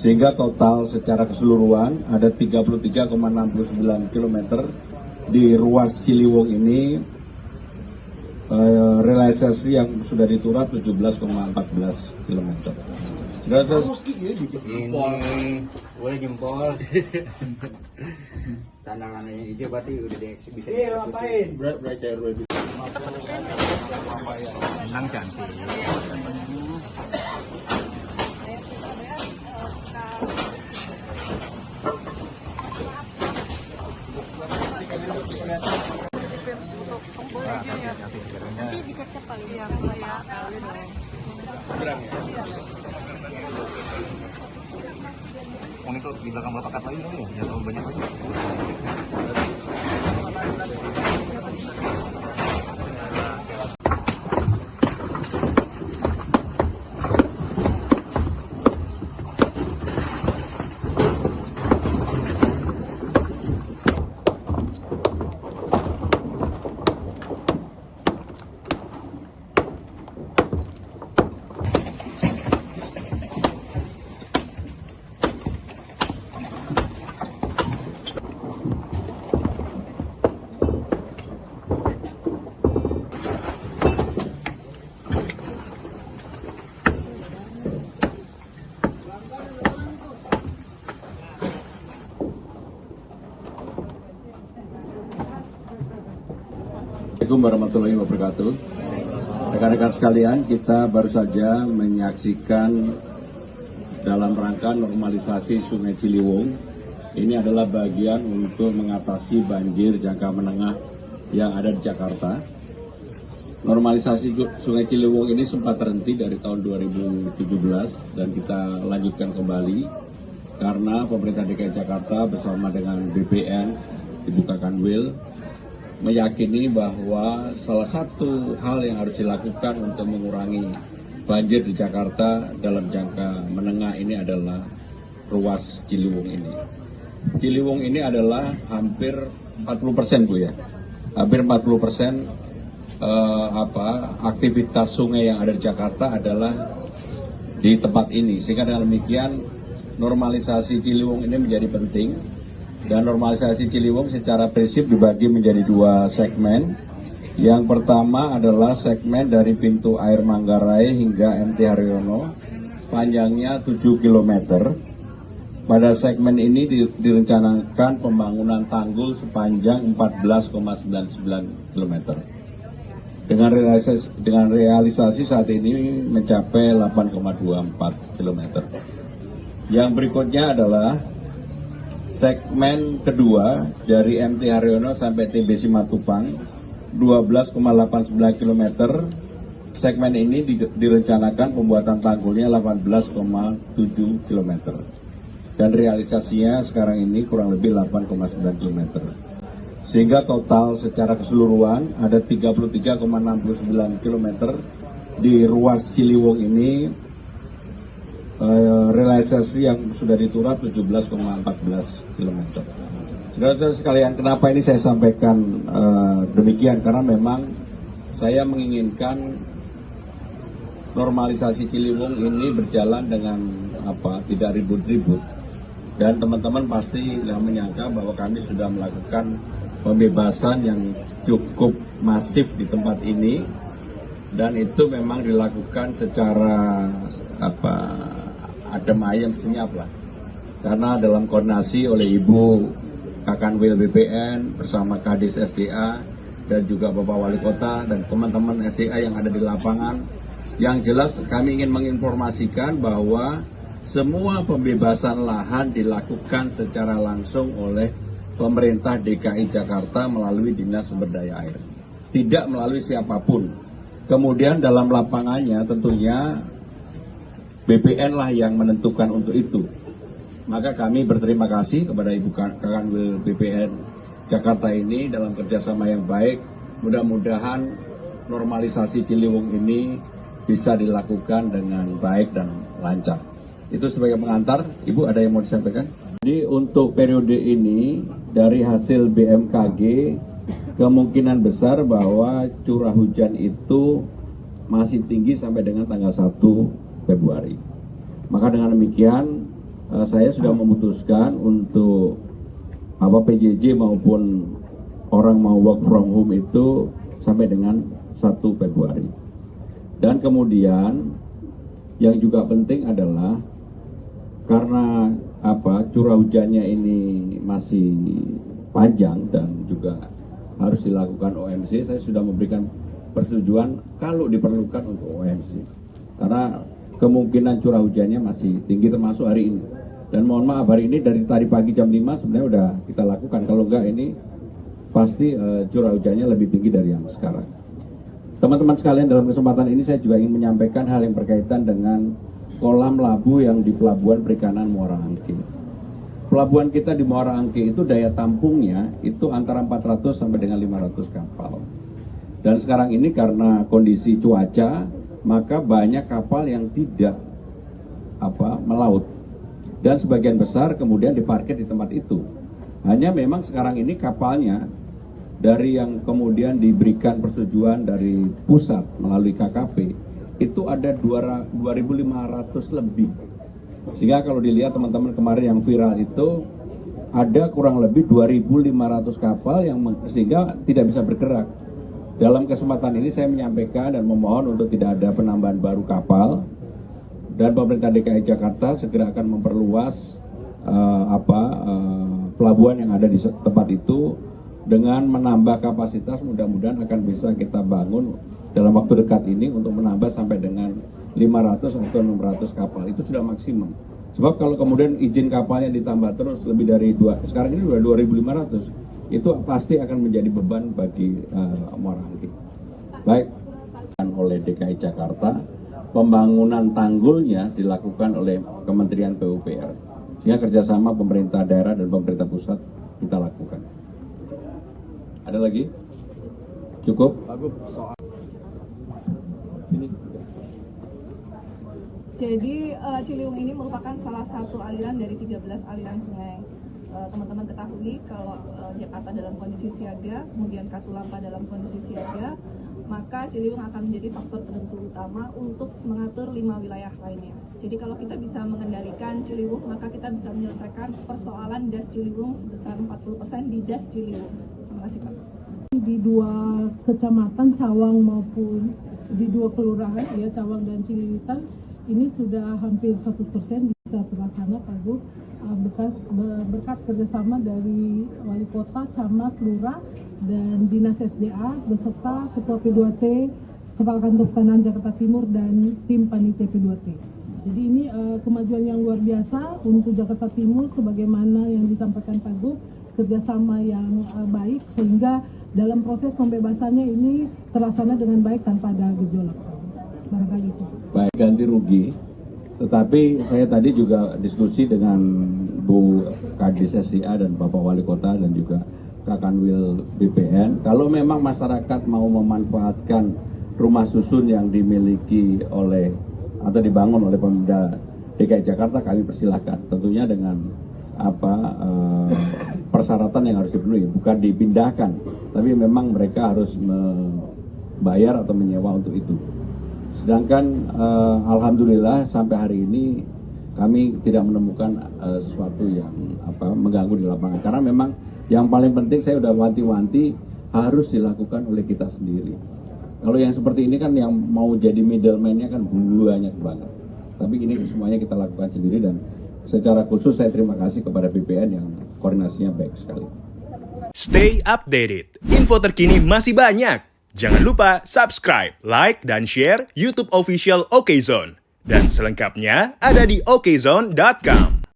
sehingga total secara keseluruhan ada 33,69 km di ruas Ciliwung ini. Realisasi yang sudah diturap 17,14 km. Sudah ini boleh jempol. Tandangannya hijau berarti udah bisa. Ngapain? Menang cantik. Nanti dikecap kali ya, kayak Yang itu di belakang berapa kat lagi ya? Ya terlalu banyak lagi. Assalamualaikum warahmatullahi wabarakatuh. Rekan-rekan sekalian, kita baru saja menyaksikan dalam rangka normalisasi Sungai Ciliwung. Ini adalah bagian untuk mengatasi banjir jangka menengah yang ada di Jakarta. Normalisasi Sungai Ciliwung ini sempat terhenti dari tahun 2017 dan kita lanjutkan kembali karena pemerintah DKI Jakarta bersama dengan BPN, Ibu Kakanwil, meyakini bahwa salah satu hal yang harus dilakukan untuk mengurangi banjir di Jakarta dalam jangka menengah ini adalah ruas Ciliwung ini. Ciliwung ini adalah hampir 40% Bu ya, hampir 40% aktivitas sungai yang ada di Jakarta adalah di tempat ini, sehingga dengan demikian normalisasi Ciliwung ini menjadi penting. Dan normalisasi Ciliwung secara prinsip dibagi menjadi dua segmen. Yang pertama adalah segmen dari pintu air Manggarai hingga MT Haryono, panjangnya 7 km. Pada segmen ini direncanakan pembangunan tanggul sepanjang 14,99 km. Dengan realisasi saat ini mencapai 8,24 km. Yang berikutnya adalah segmen kedua dari MT Haryono sampai TB Simatupang 12,89 km. Segmen ini direncanakan pembuatan tanggulnya 18,7 km. Dan realisasinya sekarang ini kurang lebih 8,9 km. Sehingga total secara keseluruhan ada 33,69 km di ruas Ciliwung ini. Realisasi yang sudah diturap 17,14 km. Saudara-saudara sekalian, kenapa ini saya sampaikan demikian? Karena memang saya menginginkan normalisasi Ciliwung ini berjalan dengan tidak ribut-ribut. Dan teman-teman pasti tidak menyangka bahwa kami sudah melakukan pembebasan yang cukup masif di tempat ini, dan itu memang dilakukan secara adem ayem senyap lah, karena dalam koordinasi oleh Ibu Kakanwil BPN bersama Kadis SDA dan juga Bapak Wali Kota dan teman-teman SDA yang ada di lapangan. Yang jelas kami ingin menginformasikan bahwa semua pembebasan lahan dilakukan secara langsung oleh pemerintah DKI Jakarta melalui Dinas Sumber Daya Air, tidak melalui siapapun. Kemudian dalam lapangannya tentunya BPN lah yang menentukan untuk itu. Maka kami berterima kasih kepada Ibu Kakanwil BPN Jakarta ini dalam kerjasama yang baik. Mudah-mudahan normalisasi Ciliwung ini bisa dilakukan dengan baik dan lancar. Itu sebagai pengantar. Ibu ada yang mau disampaikan? Jadi untuk periode ini dari hasil BMKG kemungkinan besar bahwa curah hujan itu masih tinggi sampai dengan tanggal 1 Februari. Maka dengan demikian saya sudah memutuskan untuk PJJ maupun orang mau work from home itu sampai dengan 1 Februari. Dan kemudian yang juga penting adalah karena curah hujannya ini masih panjang dan juga harus dilakukan OMC, saya sudah memberikan persetujuan kalau diperlukan untuk OMC. Karena kemungkinan curah hujannya masih tinggi termasuk hari ini. Dan mohon maaf, hari ini dari tadi pagi jam 5 sebenarnya udah kita lakukan. Kalau enggak ini pasti curah hujannya lebih tinggi dari yang sekarang. Teman-teman sekalian, dalam kesempatan ini saya juga ingin menyampaikan hal yang berkaitan dengan kolam labu yang di Pelabuhan Perikanan Muara Angke. Pelabuhan kita di Muara Angke itu daya tampungnya itu antara 400 sampai dengan 500 kapal. Dan sekarang ini karena kondisi cuaca, maka banyak kapal yang tidak melaut. Dan sebagian besar kemudian diparkir di tempat itu. Hanya memang sekarang ini kapalnya dari yang kemudian diberikan persetujuan dari pusat melalui KKP itu ada 2.500 lebih. Sehingga kalau dilihat teman-teman kemarin yang viral itu ada kurang lebih 2.500 kapal yang sehingga tidak bisa bergerak. Dalam kesempatan ini saya menyampaikan dan memohon untuk tidak ada penambahan baru kapal. Dan pemerintah DKI Jakarta segera akan memperluas pelabuhan yang ada di tempat itu dengan menambah kapasitas, mudah-mudahan akan bisa kita bangun dalam waktu dekat ini untuk menambah sampai dengan 500 atau 600 kapal. Itu sudah maksimum. Sebab kalau kemudian izin kapalnya ditambah terus lebih dari sekarang ini sudah 2.500, itu pasti akan menjadi beban bagi Muara Angke. Baik, oleh DKI Jakarta, pembangunan tanggulnya dilakukan oleh Kementerian PUPR. Sehingga kerjasama pemerintah daerah dan pemerintah pusat kita lakukan. Ada lagi? Cukup? Jadi Ciliwung ini merupakan salah satu aliran dari 13 aliran sungai. Teman-teman ketahui kalau Jakarta dalam kondisi siaga, kemudian Katulampa dalam kondisi siaga, maka Ciliwung akan menjadi faktor penentu utama untuk mengatur 5 wilayah lainnya. Jadi kalau kita bisa mengendalikan Ciliwung, maka kita bisa menyelesaikan persoalan Das Ciliwung sebesar 40% di Das Ciliwung. Terima kasih Pak. Di 2 kecamatan Cawang maupun di 2 kelurahan ya, Cawang dan Cililitan, ini sudah hampir 100% bisa terlaksana Pak Gub, berkat kerjasama dari Wali Kota, Camat, Lurah, dan Dinas SDA beserta Ketua P2T, Kepala Kantor Pertanahan Jakarta Timur, dan tim panitia P2T. Jadi ini kemajuan yang luar biasa untuk Jakarta Timur sebagaimana yang disampaikan Pak Gub, kerjasama yang baik sehingga dalam proses pembebasannya ini terlaksana dengan baik tanpa ada gejolak. Barangkali itu. Baik, ganti rugi. Tetapi saya tadi juga diskusi dengan Bu Kadis SDA dan Bapak Wali Kota dan juga Kakanwil BPN. Kalau memang masyarakat mau memanfaatkan rumah susun yang dimiliki oleh atau dibangun oleh pemerintah DKI Jakarta, kami persilahkan. Tentunya dengan persyaratan yang harus dipenuhi, bukan dipindahkan, tapi memang mereka harus membayar atau menyewa untuk itu. Sedangkan alhamdulillah sampai hari ini kami tidak menemukan sesuatu yang mengganggu di lapangan. Karena memang yang paling penting saya udah wanti-wanti harus dilakukan oleh kita sendiri. Kalau yang seperti ini kan yang mau jadi middleman-nya kan banyak banget. Tapi ini semuanya kita lakukan sendiri dan secara khusus saya terima kasih kepada BPN yang koordinasinya baik sekali. Stay updated. Info terkini masih banyak. Jangan lupa subscribe, like, dan share YouTube official OKZone. Dan selengkapnya ada di okezone.com.